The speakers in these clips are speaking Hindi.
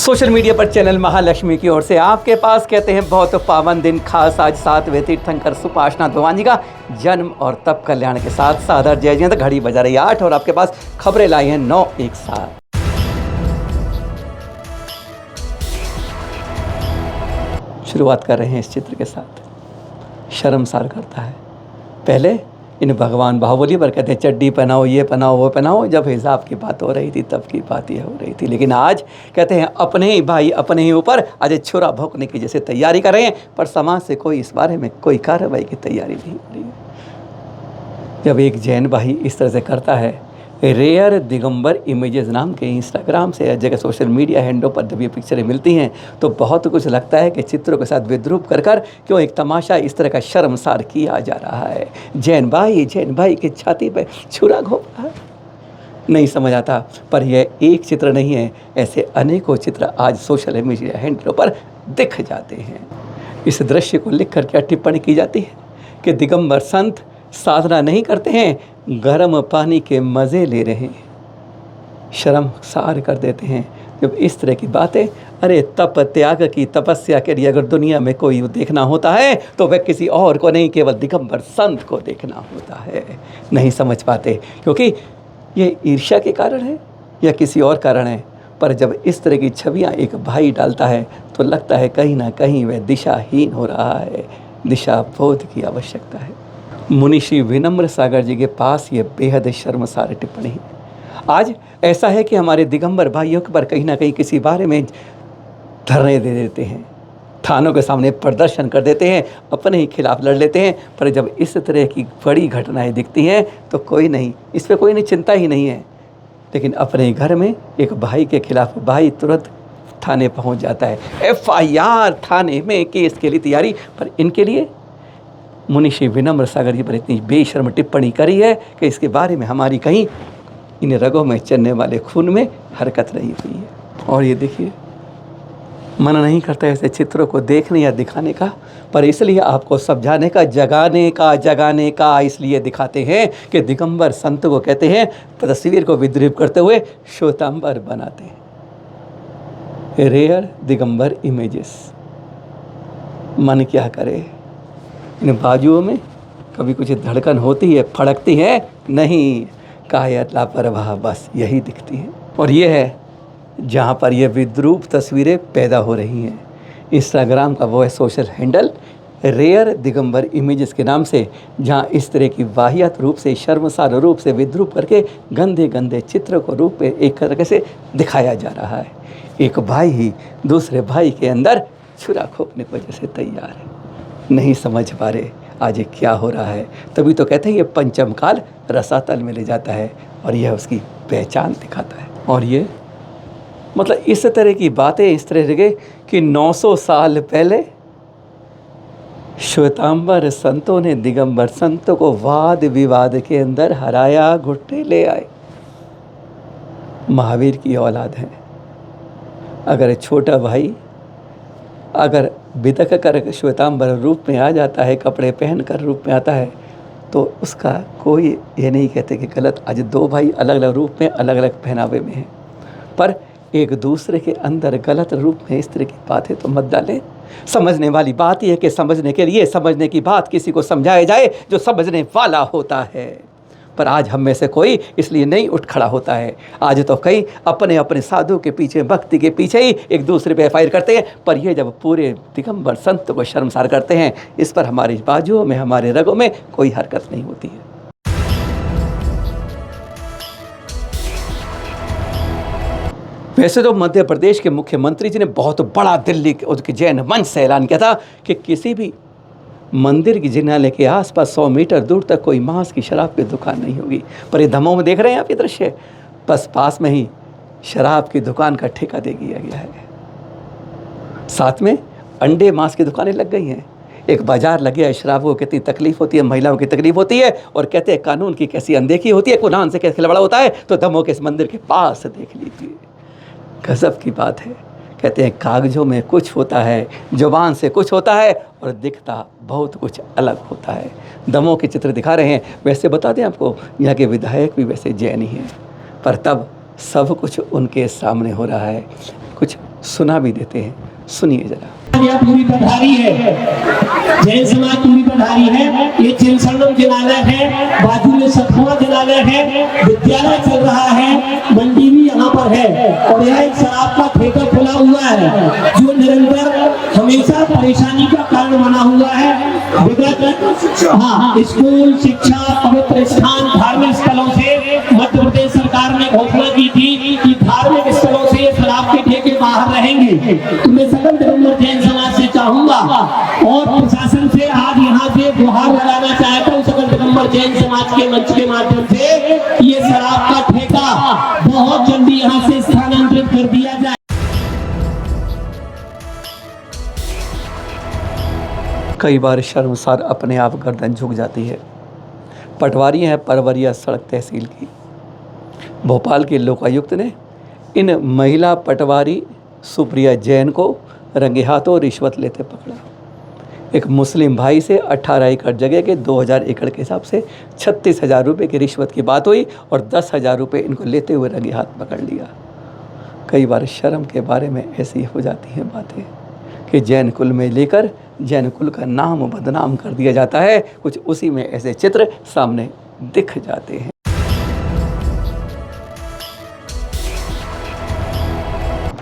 सोशल मीडिया पर चैनल महालक्ष्मी की ओर से आपके पास कहते हैं बहुत पावन दिन खास आज 7वें तीर्थंकर सुपाशना भगवान जी का जन्म और तप कल्याण के साथ सादर जय जय। घड़ी बजा रही 8 और आपके पास खबरें लाई हैं 9 एक साथ। शुरुआत कर रहे हैं इस चित्र के साथ। शर्मसार करता है। पहले इन भगवान बाहुबली पर कहते हैं चड्डी पहनाओ, ये पहनाओ, वो पहनाओ। जब हिसाब की बात हो रही थी तब की बात ये हो रही थी, लेकिन आज कहते हैं अपने ही भाई अपने ही ऊपर आज छुरा भोंकने की जैसे तैयारी कर रहे हैं, पर समाज से कोई इस बारे में कोई कार्रवाई की तैयारी नहीं हो रही है। जब एक जैन भाई इस तरह से करता है, रेयर दिगंबर इमेजेस नाम के इंस्टाग्राम से जगह सोशल मीडिया हैंडलों पर जब ये पिक्चरें मिलती हैं तो बहुत कुछ लगता है कि चित्रों के साथ विद्रूप कर क्यों एक तमाशा इस तरह का शर्मसार किया जा रहा है। जैन भाई की छाती पे छुरा घोंप रहा है। नहीं समझ आता, पर यह एक चित्र नहीं है, ऐसे अनेकों चित्र आज सोशल मीडिया हैंडलों पर दिख जाते हैं। इस दृश्य को लिख कर क्या टिप्पणी की जाती है कि दिगंबर संत साधना नहीं करते हैं, गर्म पानी के मज़े ले रहे हैं। शर्मसार कर देते हैं जब इस तरह की बातें। अरे तप त्याग की तपस्या के लिए अगर दुनिया में कोई देखना होता है तो वह किसी और को नहीं, केवल दिगंबर संत को देखना होता है। नहीं समझ पाते क्योंकि ये ईर्ष्या के कारण है या किसी और कारण है, पर जब इस तरह की छवियाँ एक भाई डालता है तो लगता है कहीं ना कहीं वह दिशाहीन हो रहा है। दिशा बोध की आवश्यकता है। मुनिषी विनम्र सागर जी के पास ये बेहद शर्मसार टिप्पणी है। आज ऐसा है कि हमारे दिगंबर भाइयों पर कहीं ना कहीं किसी बारे में धरने दे देते हैं, थानों के सामने प्रदर्शन कर देते हैं, अपने ही खिलाफ लड़ लेते हैं, पर जब इस तरह की बड़ी घटनाएं दिखती हैं तो कोई नहीं, इस पर कोई नहीं, चिंता ही नहीं है। लेकिन अपने घर में एक भाई के खिलाफ भाई तुरंत थाने पहुंच जाता है, FIR थाने में केस के लिए तैयारी। पर इनके लिए मुनिषी विनम्र सागर जी पर इतनी बेशर्म टिप्पणी करी है कि इसके बारे में हमारी कहीं इन रगों में चलने वाले खून में हरकत नहीं हुई है। और ये देखिए, मन नहीं करता ऐसे चित्रों को देखने या दिखाने का, पर इसलिए आपको समझाने का, जगाने का इसलिए दिखाते हैं कि दिगंबर संत को कहते हैं तस्वीर को विद्रूप करते हुए श्वेतांबर बनाते हैं। Rare Digambar images. मन क्या करे, इन बाजुओं में कभी कुछ धड़कन होती है, फड़कती है नहीं, कायर लापरवाह बस यही दिखती है। और ये है जहाँ पर ये विद्रूप तस्वीरें पैदा हो रही हैं। इंस्टाग्राम का वो है social handle rare Digambar images के नाम से, जहाँ इस तरह की वाहियात रूप से, शर्मसार रूप से विद्रूप करके गंदे गंदे चित्र को रूप में एक तरह से दिखाया जा रहा है। एक भाई ही दूसरे भाई के अंदर छुरा घोंपने की वजह से तैयार है। नहीं समझ पा रहे आज ये क्या हो रहा है। तभी तो कहते हैं ये पंचम काल रसातल में ले जाता है और यह उसकी पहचान दिखाता है। और ये मतलब इस तरह की बातें इस तरह के कि 900 साल पहले श्वेतांबर संतों ने दिगंबर संतों को वाद विवाद के अंदर हराया, घुटने ले आए। महावीर की औलाद है। अगर छोटा भाई अगर बिदक कर श्वेतांबर रूप में आ जाता है, कपड़े पहन कर रूप में आता है, तो उसका कोई ये नहीं कहते कि गलत। आज 2 भाई अलग अलग रूप में, अलग अलग पहनावे में हैं, पर एक दूसरे के अंदर गलत रूप में इस तरह की बातें तो मत डालें। समझने वाली बात यह है कि समझने के लिए समझने की बात किसी को समझाया जाए जो समझने वाला होता है। पर आज हम में से कोई इसलिए नहीं उठ खड़ा होता है। आज तो कई अपने अपने साधु के पीछे, भक्ति के पीछे ही एक दूसरे पे FIR करते हैं, पर ये जब पूरे दिगंबर संत को शर्मसार करते हैं, इस पर हमारी बाजुओं में, हमारे रगों में कोई हरकत नहीं होती है। वैसे तो मध्य प्रदेश के मुख्यमंत्री जी ने बहुत बड़ा दिल्ली के जैन मंच से ऐलान किया था कि किसी भी मंदिर की जिनाले के आसपास 100 मीटर दूर तक कोई मांस की शराब की दुकान नहीं होगी। पर ये दमोह में देख रहे हैं आप ये दृश्य, बस पास में ही शराब की दुकान का ठेका दे दिया गया है। साथ में अंडे मांस की दुकानें लग गई हैं। एक बाजार लग गया है। शराबों को कितनी तकलीफ होती है, महिलाओं की तकलीफ होती है, और कहते हैं कानून की कैसी अनदेखी होती है, कुरान से कैसे खिलवाड़ा होता है, तो दमोह के इस मंदिर के पास देख लीजिए। गजब की बात है। कहते हैं कागजों में कुछ होता है, जुबान से कुछ होता है, और दिखता बहुत कुछ अलग होता है। दमोह के चित्र दिखा रहे हैं। वैसे बता दें आपको, यहाँ के विधायक भी वैसे जैन ही हैं, पर तब सब कुछ उनके सामने हो रहा है। कुछ सुना भी देते हैं। सुनिए जरा। पूरी पधारी है, जैन समाज पूरी पधारी है। ये चिलसरणम जिनालय है, बाजू में सतुआ जिनालय है, विद्यालय चल रहा है, मंडी भी यहाँ पर है और यह एक शराब का ठेका खुला हुआ है जो निरंतर हमेशा परेशानी का कारण बना हुआ है। विगत स्कूल, शिक्षा, पवित्र स्थान, धार्मिक स्थलों से मध्य प्रदेश सरकार ने घोषणा की थी कि धार्मिक स्थलों से ये शराब के ठेके बाहर रहेंगे। तो मैं सकल दिगंबर जैन समाज से चाहूंगा और प्रशासन से आज यहाँ से गुहार लगाना चाहता हूँ सकल दिगंबर जैन समाज के मंच के माध्यम से, ये शराब का ठेका बहुत जल्दी यहाँ से स्थानांतरित कर दिया जाए। कई बार शर्मसार अपने आप गर्दन झुक जाती है। पटवारी है परवरिया सड़क तहसील की। भोपाल के लोकायुक्त ने इन महिला पटवारी सुप्रिया जैन को रंगे हाथों रिश्वत लेते पकड़ा। एक मुस्लिम भाई से 18 एकड़ जगह के 2000 एकड़ के हिसाब से 36,000 रुपये की रिश्वत की बात हुई और 10,000 रुपये इनको लेते हुए रंगे हाथ पकड़ लिया। कई बार शर्म के बारे में ऐसी हो जाती हैं बातें कि जैन कुल में लेकर जैन कुल का नाम बदनाम कर दिया जाता है। कुछ उसी में ऐसे चित्र सामने दिख जाते हैं।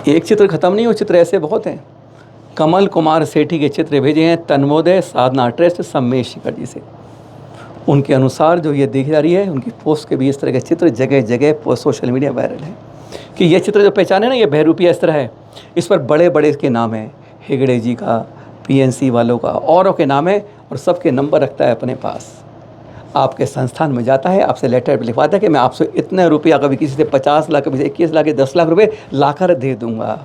एक चित्र खत्म नहीं, वो चित्र ऐसे बहुत हैं। कमल कुमार सेठी के चित्र भेजे हैं तन्मोदय साधना ट्रस्ट सम्मेश शिखर जी से। उनके अनुसार जो ये देखी जा रही है, उनकी पोस्ट के भी इस तरह के चित्र जगह जगह सोशल मीडिया वायरल है कि ये चित्र जो पहचाने ना, ये बहरूपिया इस तरह है। इस पर बड़े बड़े इसके नाम हैं, हेगड़े जी का, पीएनसी वालों का, औरों के नाम है और सबके नंबर रखता है अपने पास। आपके संस्थान में जाता है, आपसे लेटर लिखवाता है कि मैं आपसे इतने रुपया, कभी किसी से 50 लाख, कभी से 21 लाख, 10 लाख रुपए लाकर दे दूंगा।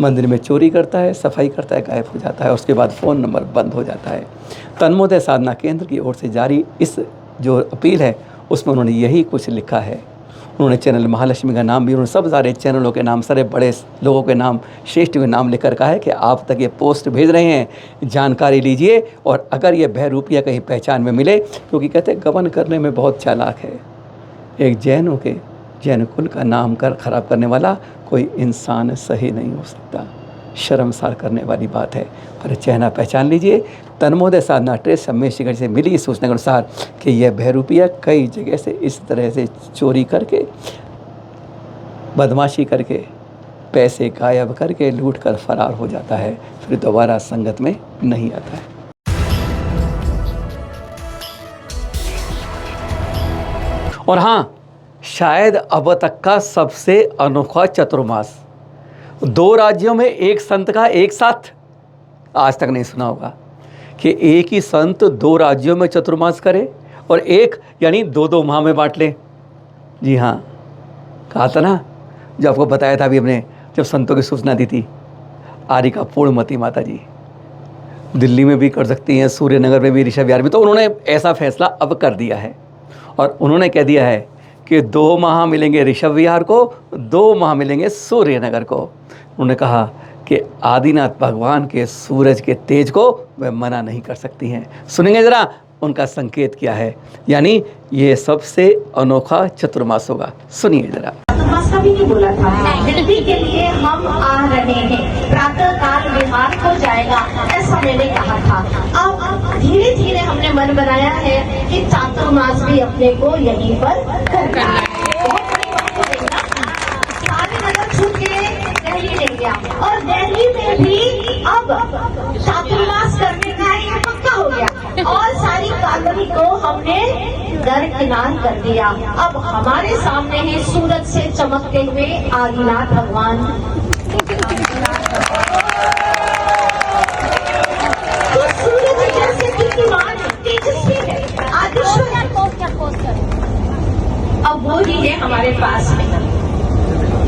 मंदिर में चोरी करता है, सफाई करता है, गायब हो जाता है, उसके बाद फ़ोन नंबर बंद हो जाता है। तन्मोदय साधना केंद्र की ओर से जारी इस जो अपील है उसमें उन्होंने यही कुछ लिखा है। उन्होंने चैनल महालक्ष्मी का नाम भी, उन्होंने सब सारे चैनलों के नाम, सारे बड़े लोगों के नाम, श्रेष्ठ के नाम लिखकर कहा है कि आप तक ये पोस्ट भेज रहे हैं, जानकारी लीजिए और अगर ये बहरूपिया कहीं पहचान में मिले, क्योंकि कहते हैं गबन करने में बहुत चालाक है। एक जैन कुल का नाम खराब करने वाला कोई इंसान सही नहीं हो सकता। शर्मसार करने वाली बात है। पर चेहरा पहचान लीजिए। तन्मोदय साधना ट्रस्ट सम्मेश शिखर से मिली सूचना के अनुसार कि यह बहरूपिया कई जगह से इस तरह से चोरी करके, बदमाशी करके, पैसे गायब करके, लूट कर फरार हो जाता है, फिर दोबारा संगत में नहीं आता है। और हाँ, शायद अब तक का सबसे अनोखा चतुर्मास। 2 राज्यों में एक संत का एक साथ, आज तक नहीं सुना होगा कि एक ही संत 2 राज्यों में चतुर्मास करे और एक यानी 2-2 माह में बांट ले। जी हाँ, कहा था ना, जो आपको बताया था अभी हमने, जब संतों की सूचना दी थी। आरिका पूर्णमती माता जी दिल्ली में भी कर सकती हैं, सूर्यनगर में भी, ऋषभ विहार में। तो उन्होंने ऐसा फैसला अब कर दिया है और उन्होंने कह दिया है कि 2 माह मिलेंगे ऋषभ विहार को, 2 माह मिलेंगे सूर्यनगर को। उन्होंने कहा कि आदिनाथ भगवान के सूरज के तेज को वह मना नहीं कर सकती हैं। सुनेंगे ज़रा उनका संकेत क्या है, यानी ये सबसे अनोखा चतुर्मास होगा। सुनिए ज़रा। चतुर्मास का भी नहीं बोला था, गिनती के लिए हम आ रहे हैं, प्रातः काल विहार हो जाएगा, ऐसा मैंने कहा था। अब धीरे धीरे हमने मन बनाया है कि चातुर्मास भी अपने को यहीं पर करना है। और दिल्ली में भी अब चातुर्मास करने का ये पक्का हो गया और सारी कालोनी को हमने दरकिनार कर दिया। अब हमारे सामने है सूरज से चमकते हुए आदिनाथ भगवान। तो सूरज जैसे कीर्तिमान तेजस्वी है, आदिश्वर है। अब वो ही है हमारे पास में,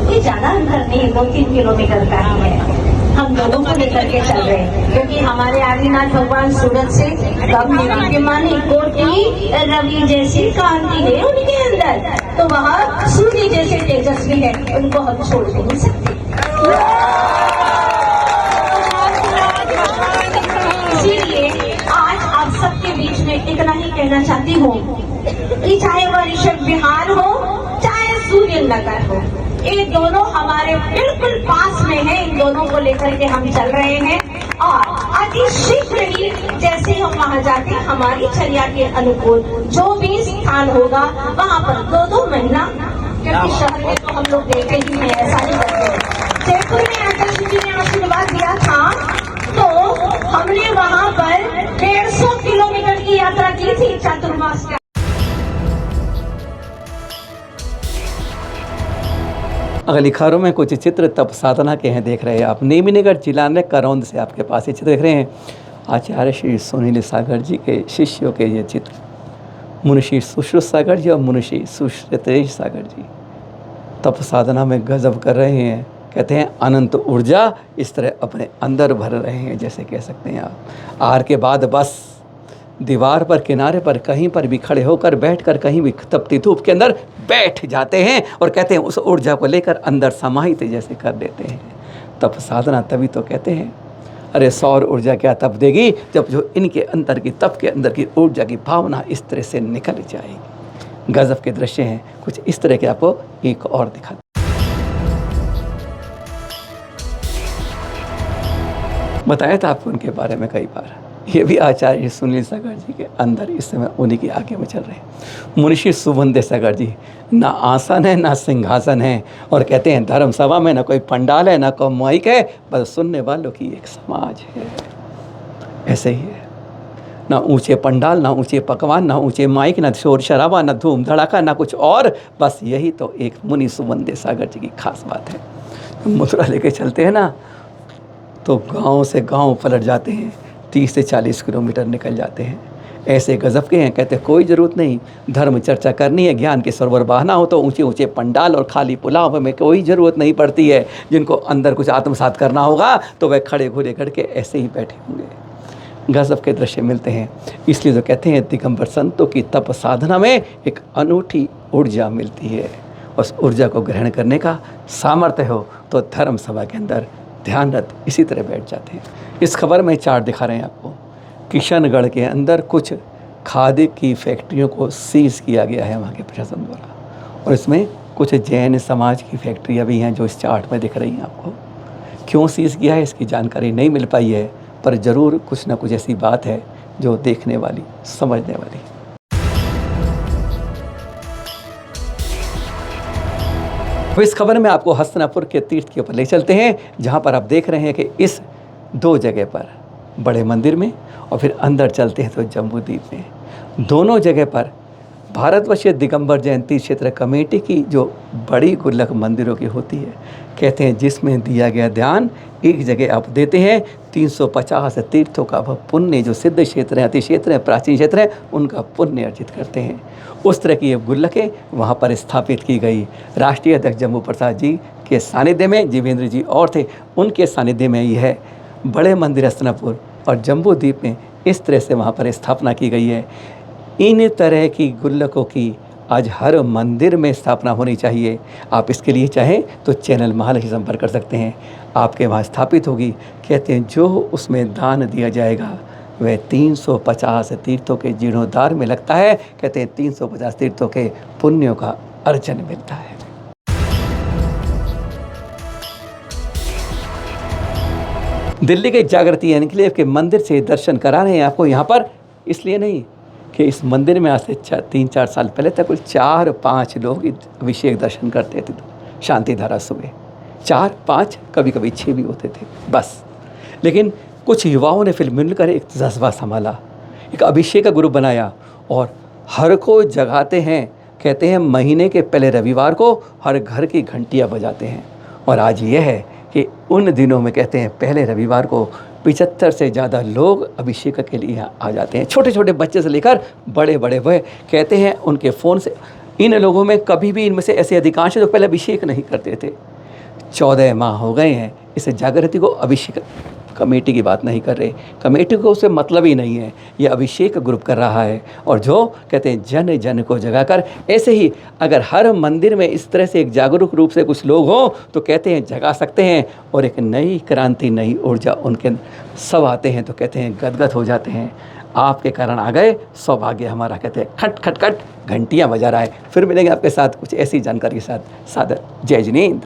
कोई ज्यादा अंतर नहीं, 2-3 किलोमीटर का ही है। हम लोगों को लेकर के चल रहे हैं क्योंकि हमारे आदिनाथ भगवान सूरज से कम नहीं के माने, कोटि रवि जैसी कांति है उनके अंदर, तो वहाँ सूर्य जैसे तेजस्वी है, उनको हम छोड़ नहीं सकते। इसीलिए आज आप सबके बीच में इतना ही कहना चाहती हूँ कि चाहे वह ऋषभ विहार हो, चाहे सूर्यनगर हो, ये दोनों हमारे बिल्कुल पास में है। इन दोनों को लेकर के हम चल रहे हैं और अति शीघ्र ही जैसे हम वहाँ जाते हैं, हमारी चर्या के अनुकूल जो भी स्थान होगा वहाँ पर 2-2 महीना, क्योंकि शहर में तो हम लोग देखे ही हैं, ऐसा नहीं करते। जयपुर में अटल जी ने आशीर्वाद दिया था तो हमने वहाँ पर 150 किलोमीटर की यात्रा की थी चातुर्मास का। अगली खबरों में कुछ चित्र तप साधना के हैं, देख रहे हैं आप। नेमिनगर जिला में करौंद से आपके पास ये चित्र देख रहे हैं। आचार्य श्री सुनील सागर जी के शिष्यों के ये चित्र, मुनिषी सुश्रुत सागर जी और मुनिषी सुश्रुतेश सागर जी तप साधना में गजब कर रहे हैं। कहते हैं अनंत ऊर्जा इस तरह अपने अंदर भर रहे हैं, जैसे कह सकते हैं आप। आहार के बाद बस दीवार पर, किनारे पर, कहीं पर भी खड़े होकर, बैठकर, कहीं भी तपती धूप के अंदर बैठ जाते हैं और कहते हैं उस ऊर्जा को लेकर अंदर समाहित जैसे कर देते हैं। तप साधना तभी तो कहते हैं। अरे सौर ऊर्जा क्या तप देगी जब जो इनके अंदर की, तप के अंदर की ऊर्जा की भावना इस तरह से निकल जाएगी। गजब के दृश्य हैं, कुछ इस तरह के आपको एक और दिखा। बताया था आपको उनके बारे में कई बार। ये भी आचार्य सुनील सागर जी के अंदर इस समय उन्हीं की आगे में चल रहे हैं। मुनिषी सुबंदे सागर जी, ना आसन है ना सिंहासन है, और कहते हैं धर्म सभा में ना कोई पंडाल है ना कोई माइक है, बस सुनने वालों की एक समाज है। ऐसे ही है, ना ऊंचे पंडाल, ना ऊंचे पकवान, ना ऊंचे माइक, ना शोर शराबा, ना धूम धड़ाका, ना कुछ और। बस यही तो एक मुनि सुबंदे सागर जी की खास बात है। मथुरा लेके चलते हैं ना तो गांव से गांव पलट जाते हैं, 30 से 40 किलोमीटर निकल जाते हैं। ऐसे गजब के हैं, कहते हैं कोई ज़रूरत नहीं धर्म चर्चा करनी है, ज्ञान के सरोवर बहाना हो तो ऊंचे ऊंचे पंडाल और खाली पुलाव में कोई ज़रूरत नहीं पड़ती है। जिनको अंदर कुछ आत्मसात करना होगा तो वह खड़े घुरे करके ऐसे ही बैठे होंगे। गजब के दृश्य मिलते हैं। इसलिए जो कहते हैं दिगंबर संतों की तप साधना में एक अनूठी ऊर्जा मिलती है। उस ऊर्जा को ग्रहण करने का सामर्थ्य हो तो धर्म सभा के अंदर ध्यानरत इसी तरह बैठ जाते हैं। इस खबर में चार्ट दिखा रहे हैं आपको। किशनगढ़ के अंदर कुछ खादी की फैक्ट्रियों को सीज किया गया है वहाँ के प्रशासन द्वारा, और इसमें कुछ जैन समाज की फैक्ट्रियाँ भी हैं जो इस चार्ट में दिख रही हैं आपको। क्यों सीज किया है इसकी जानकारी नहीं मिल पाई है, पर ज़रूर कुछ ना कुछ ऐसी बात है जो देखने वाली, समझने वाली। तो इस खबर में आपको हस्तिनापुर के तीर्थ के ऊपर ले चलते हैं, जहाँ पर आप देख रहे हैं कि इस 2 जगह पर, बड़े मंदिर में और फिर अंदर चलते हैं तो जम्बूद्वीप में, दोनों जगह पर भारतवर्षीय दिगंबर जैन तीर्थ क्षेत्र कमेटी की जो बड़ी गुल्लक मंदिरों की होती है, कहते हैं जिसमें दिया गया ध्यान एक जगह आप देते हैं 350 तीर्थों का वह पुण्य, जो सिद्ध क्षेत्र हैं, अति क्षेत्र हैं, प्राचीन क्षेत्र हैं, उनका पुण्य अर्जित करते हैं। उस तरह की ये गुल्लकें वहाँ पर स्थापित की गई। राष्ट्रीय अध्यक्ष जम्मू प्रसाद जी के सानिध्य में, जीवेंद्र जी और थे, उनके सानिध्य में यह बड़े मंदिर हस्तिनापुर और जम्बूद्वीप में इस तरह से वहाँ पर स्थापना की गई है। इन तरह की गुल्लकों की आज हर मंदिर में स्थापना होनी चाहिए। आप इसके लिए चाहें तो चैनल महालक्ष्मी संपर्क कर सकते हैं, आपके वहाँ स्थापित होगी। कहते हैं जो उसमें दान दिया जाएगा वह 350 तीर्थों के जीर्णोद्धार में लगता है। कहते हैं 350 तीर्थों के पुण्यों का अर्जन मिलता है। दिल्ली के जागृति एन्क्लेव के मंदिर से दर्शन करा रहे हैं आपको यहाँ पर, इसलिए नहीं कि इस मंदिर में आज से 3-4 साल पहले तक कुल 4-5 लोग अभिषेक दर्शन करते थे शांति धारा सुबह, 4-5 कभी कभी 6 भी होते थे बस। लेकिन कुछ युवाओं ने फिर मिलकर एक जज्बा संभाला, एक अभिषेक का ग्रुप बनाया और हर को जगाते हैं। कहते हैं महीने के पहले रविवार को हर घर की घंटियाँ बजाते हैं, और आज ये है कि उन दिनों में कहते हैं पहले रविवार को 75 से ज़्यादा लोग अभिषेक के लिए यहाँ आ जाते हैं, छोटे छोटे बच्चे से लेकर बड़े बड़े। वह कहते हैं उनके फ़ोन से, इन लोगों में कभी भी, इनमें से ऐसे अधिकांश जो पहले अभिषेक नहीं करते थे। 14 माह हो गए हैं इस जागृति को अभिषेक, कमेटी की बात नहीं कर रहे, कमेटी को उससे मतलब ही नहीं है, ये अभिषेक ग्रुप कर रहा है। और जो कहते हैं जन जन को जगाकर, ऐसे ही अगर हर मंदिर में इस तरह से एक जागरूक रूप से कुछ लोग हों तो कहते हैं जगा सकते हैं, और एक नई क्रांति, नई ऊर्जा उनके सब आते हैं तो कहते हैं गदगद हो जाते हैं। आपके कारण आ गए, सौभाग्य हमारा। कहते हैं खट खट खट घंटियाँ बजा रहा है। फिर मिलेंगे आपके साथ कुछ ऐसी जानकारी के साथ। सादर जय जिनेंद्र।